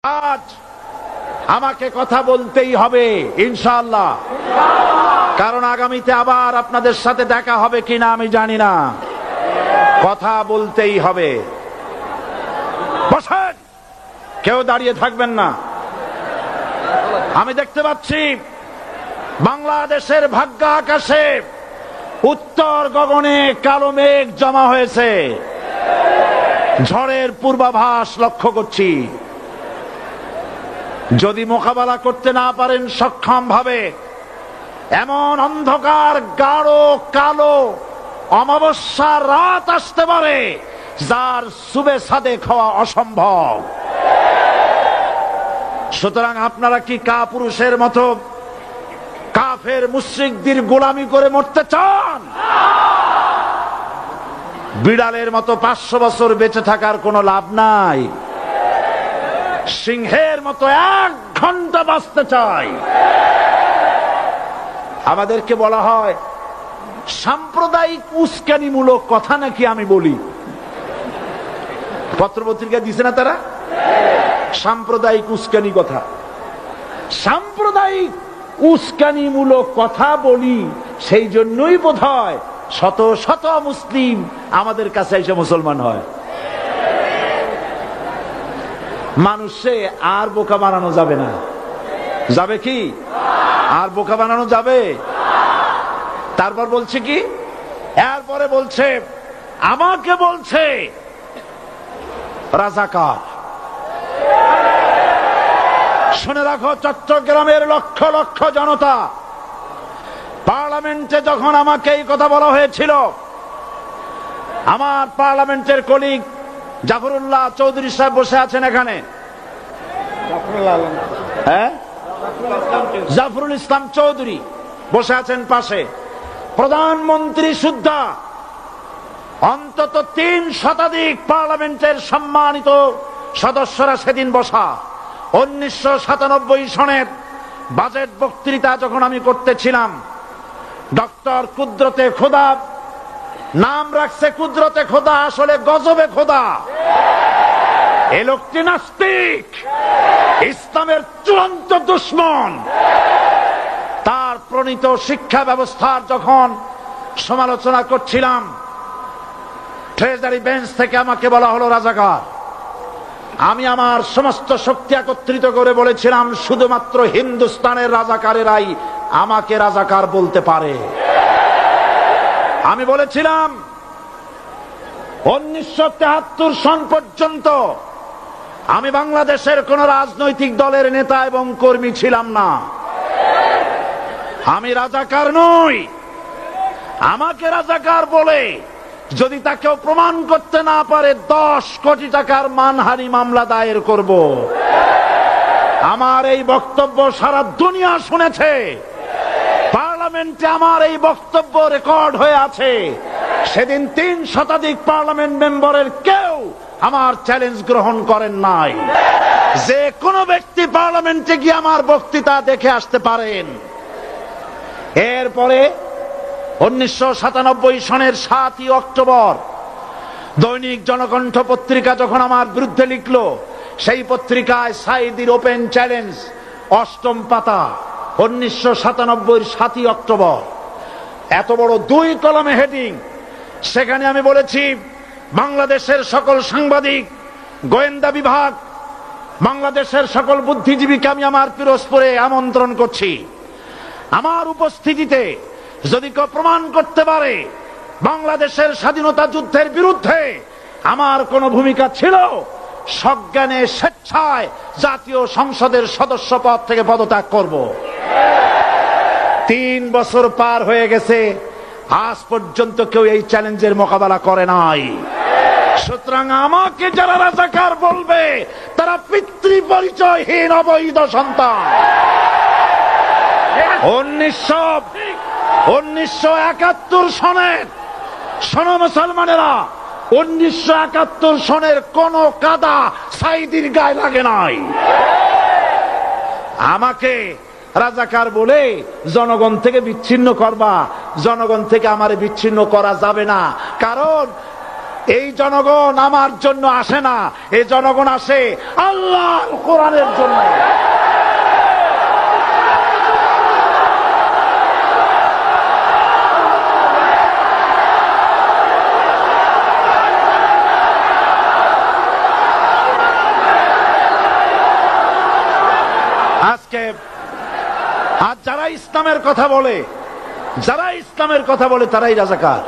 আজ আমাকে কথা বলতেই হবে ইনশাআল্লাহ, কারণ আগামীতে আবার আপনাদের সাথে দেখা হবে কিনা আমি জানি না। কথা বলতেই হবে। বসেন, কেউ দাঁড়িয়ে থাকবেন না। আমি দেখতে পাচ্ছি বাংলাদেশের ভাগ্য আকাশে উত্তর গগনে কালো মেঘ জমা হয়েছে, ঝড়ের পূর্বাভাস লক্ষ্য করছি। যদি মোকাবেলা করতে না পারেন সক্ষম ভাবে, এমন অন্ধকার গাঢ় কালো অমাবস্যার রাত আসতে পারে যার সুবে সাদেক হওয়া অসম্ভব। সুতরাং আপনারা কি কাপুরুষের মতো কাফের মুশরিকদের গোলামি করে মরতে চান? বিড়ালের মতো 500 বছর বেঁচে থাকার কোনো লাভ নাই। সিংহের মতো 1 ঘন্টা বাঁচতে চাই। আমাদেরকে বলা হয় সাম্প্রদায়িক উস্কানিমূলক কথা নাকি আমি বলি। পত্রপত্রিকা দিছে না তারা? সাম্প্রদায়িক উস্কানি কথা, সাম্প্রদায়িক উস্কানিমূলক কথা বলি। সেই জন্যই বোধহয় শত শত মুসলিম আমাদের কাছে এসে মুসলমান হয়। মানুষে আর বোকা বানানো যাবে না। যাবে কি? আর বোকা বানানো যাবে? তারপর বলছে কি? এরপরে বলছে আমাকে বলছে রাজাকার। শুনে রাখো চট্টগ্রামের লক্ষ লক্ষ জনতা, পার্লামেন্টে যখন আমাকে এই কথা বলা হয়েছিল, আমার পার্লামেন্টের কলিগ জাফরুল্লাহ চৌধুরী সাহেব বসে আছেন এখানে, জাফরুল ইসলাম চৌধুরী বসে আছেন পাশে, প্রধানমন্ত্রী সুদ্ধা, অন্তত 3 শতাধিক পার্লামেন্টের সম্মানিত সদস্যরা সেদিন বসা। 1997 সনের বাজেট বক্তৃতা যখন আমি করতেছিলাম, ডক্টর কুদরতে খোদা, নাম রাখছে কুদরতে খোদা, আসলে গজবে খোদা। এই লোকটি নাস্তিক, ইসলামের চূড়ান্ত দুশমন। তার প্রণীত শিক্ষা ব্যবস্থার যখন সমালোচনা করছিলাম, ট্রেজারি বেঞ্চ থেকে আমাকে বলা হলো রাজাকার। আমি আমার সমস্ত শক্তি একত্রিত করে বলেছিলাম শুধুমাত্র হিন্দুস্তানের রাজাকারেরাই আমাকে রাজাকার বলতে পারে। আমি বলেছিলাম 1973 সন পর্যন্ত আমি বাংলাদেশের কোন রাজনৈতিক দলের নেতা এবং কর্মী ছিলাম না। আমি রাজাকার নই। আমাকে রাজাকার বলে যদি তাকেও প্রমাণ করতে না পারে 10 কোটি টাকার মানহানি মামলা দায়ের করব। আমার এই বক্তব্য সারা দুনিয়া শুনেছে। পার্লামেন্টে আমার এই বক্তব্য রেকর্ড হয়ে আছে। সেদিন 3 শতাধিক পার্লামেন্ট মেম্বারের কেউ আমার চ্যালেঞ্জ গ্রহণ করেন নাই। যে কোনো ব্যক্তি পার্লামেন্টে গিয়ে আমার বক্তৃতা দেখে আসতে পারেন। এরপরে 1997 সনের 7ই অক্টোবর দৈনিক জনকণ্ঠ পত্রিকা যখন আমার বিরুদ্ধে লিখলো, সেই পত্রিকায় সাইদির ওপেন চ্যালেঞ্জ 8ম পাতা, 1997 7ই অক্টোবর, এত বড় 2 কলমে হেডিং। সেখানে আমি বলেছি বাংলাদেশের সকল সাংবাদিক, গোয়েন্দা বিভাগ, বাংলাদেশের সকল বুদ্ধিজীবীকে আমি আমার পিরোজপুরে আমন্ত্রণ করছি। আমার উপস্থিতিতে যদি কেউ প্রমাণ করতে পারে বাংলাদেশের স্বাধীনতা যুদ্ধের বিরুদ্ধে আমার কোন ভূমিকা ছিল, সজ্ঞানে স্বেচ্ছায় জাতীয় সংসদের সদস্য পদ থেকে পদত্যাগ করব। 3 বছর পার হয়ে গেছে, আজ পর্যন্ত কেউ এই চ্যালেঞ্জের মোকাবেলা করে নাই। সুতরাং আমাকে যারা রাজাকার বলবে তারা পিতৃ পরিচয়হীন অবৈধ সন্তান। 1971 সনের, শোনো মুসলমানেরা, 1971 সনের কোন কাদা সাইদির গায়ে লাগে নাই। আমাকে রাজাকার বলে জনগণ থেকে বিচ্ছিন্ন করবা, জনগণ থেকে আমারে বিচ্ছিন্ন করা যাবে না। কারণ এই জনগণ আমার জন্য আসে না, এই জনগণ আসে আল্লাহর কোরআনের জন্য। আজকে আর যারা ইসলামের কথা বলে, তারাই রাজাকার,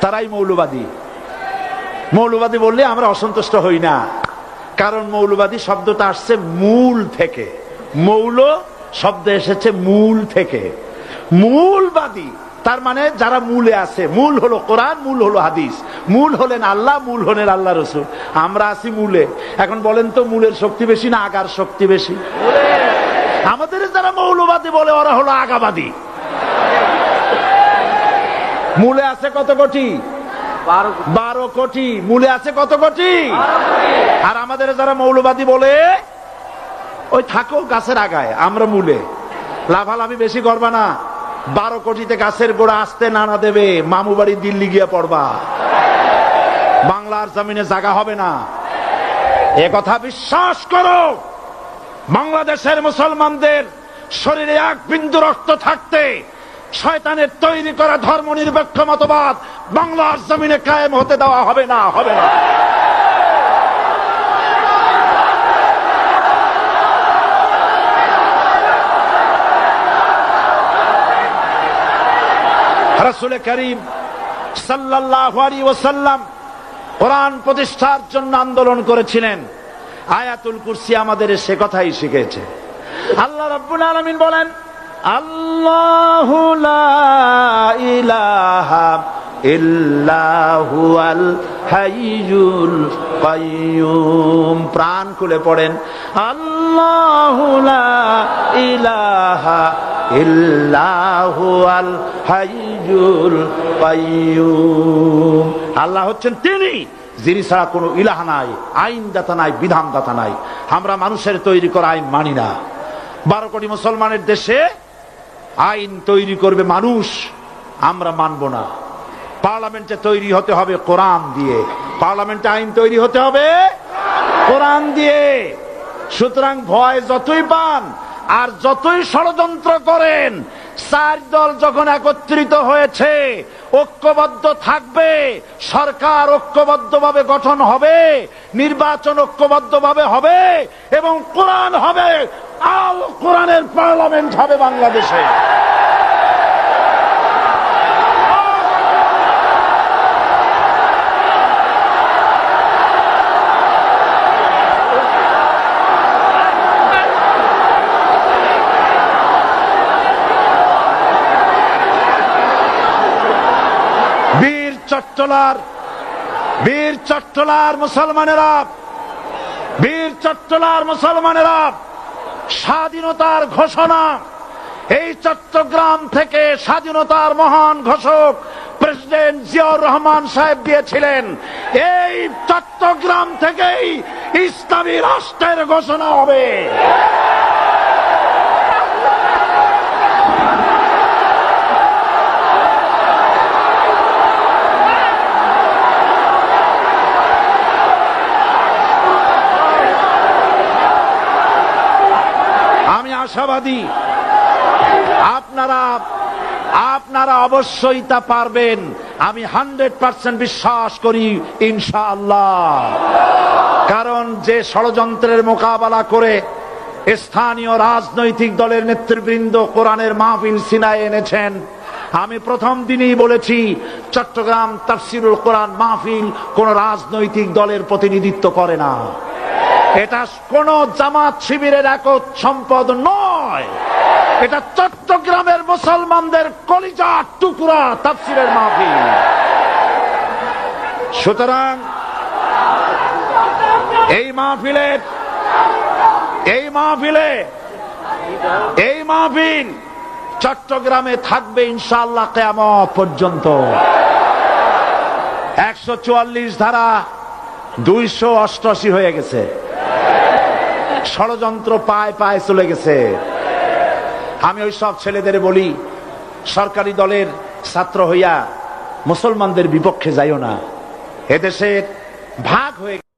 তারাই মৌলবাদী। মৌলবাদী বললে আমরা অসন্তুষ্ট হই না, কারণ মৌলবাদী শব্দটা আসছে মূল থেকে। মৌল শব্দ এসেছে মূল থেকে। মূলবাদী তার মানে যারা মূলে আছে। মূল হলো কোরআন, মূল হলো হাদিস, মূল হলেন আল্লাহ, মূল হলেন আল্লাহ রসুল। আমরা আছি মূলে। এখন বলেন তো মূলের শক্তি বেশি না আগার শক্তি বেশি? আমাদের যারা মৌলবাদী বলে ওরা হলো আগাবাদী। মূলে আছে কত কোটি? 12 কোটি। মূলে আছে কত কোটি? আর আমাদের যারা মৌলবাদী বলে ওই থাকো গাছের আগায়, আমরা মূলে। লাভালাভি বেশি করবা না, 12 কোটিতে গাছের গোড়া আসতে নানা দেবে, মামু বাড়ি দিল্লি গিয়ে পড়বা, বাংলার জমিনে জায়গা হবে না। এ কথা বিশ্বাস করো। বাংলাদেশের মুসলমানদের শরীরে এক বিন্দু রক্ত থাকতে শয়তানের তৈরি করা ধর্ম নিরপেক্ষ মতবাদ বাংলার জমিনে কায়েম হতে দেওয়া হবে না, হবে না। রাসূল করিম সাল্লাল্লাহু আলাইহি ওয়াসাল্লাম কোরআন প্রতিষ্ঠার জন্য আন্দোলন করেছিলেন। আয়াতুল কুরসি আমাদের সে কথাই শিখেছে। আল্লাহ রাব্বুল আলামিন বলেন, আল্লাহু লা ইলাহা ইল্লা হুয়াল হাইয়ুল কাইয়্যুম। প্রাণ খুলে পড়েন, আল্লাহু লা ইলাহা ইল্লা হুয়াল হাইয়ুল কাইয়্যুম। আল্লাহ হচ্ছেন তিনি, যিনি ছাড়া কোনো ইলাহ নাই, আইনদাতা নাই, বিধানদাতা নাই। আমরা মানুষের তৈরি করা আইন মানি না। 12 কোটি মুসলমানের দেশে আইন তৈরি করবে মানুষ, আমরা মানব না। পার্লামেন্টে তৈরি হতে হবে কোরআন দিয়ে, পার্লামেন্টে আইন তৈরি হতে হবে কোরআন দিয়ে। সুতরাং ভয় যতই পান আর যতই ষড়যন্ত্র করেন, 4 দল যখন একত্রিত হয়েছে, ঐক্যবদ্ধ থাকবে, সরকার ঐক্যবদ্ধভাবে গঠন হবে, নির্বাচন ঐক্যবদ্ধভাবে হবে এবং কোরআন হবে, আল কোরআনের পার্লামেন্ট হবে বাংলাদেশে। বীর চট্টলার মুসলমানেরা স্বাধীনতার ঘোষণা, এই চট্টগ্রাম থেকে স্বাধীনতার মহান ঘোষক প্রেসিডেন্ট জিয়াউর রহমান সাহেব দিয়েছিলেন। এই চট্টগ্রাম থেকেই ইসলামী রাষ্ট্রের ঘোষণা হবে। আশাবাদী আপনারা অবশ্যই তা পারবেন। আমি 100% বিশ্বাস করি ইনশাআল্লাহ। কারণ যে ষড়যন্ত্রের মোকাবেলা করে স্থানীয় রাজনৈতিক দলের নেতৃবৃন্দ কোরআনের মাহফিল সিনায় এনেছেন, আমি প্রথম দিনই বলেছি চট্টগ্রাম তাফসিরুল কোরআন মাহফিল কোন রাজনৈতিক দলের প্রতিনিধিত্ব করে না। এটা কোন জামাত শিবিরের একক সম্পদ নয়, এটা চট্টগ্রামের মুসলমানদের কলিজার টুকরা তাফসিরের মাহফিল। সুতরাং এই মাহফিল চট্টগ্রামে থাকবে ইনশাআল্লাহ কিয়ামত পর্যন্ত। 144 ধারা 288 হয়ে গেছে, ষড়যন্ত্র পায় পায় চলে গেছে। আমি ওই সব ছেলেদের বলি, সরকারি দলের ছাত্র হইয়া মুসলমানদের বিপক্ষে যাইও না। এদেশের ভাগ হয়ে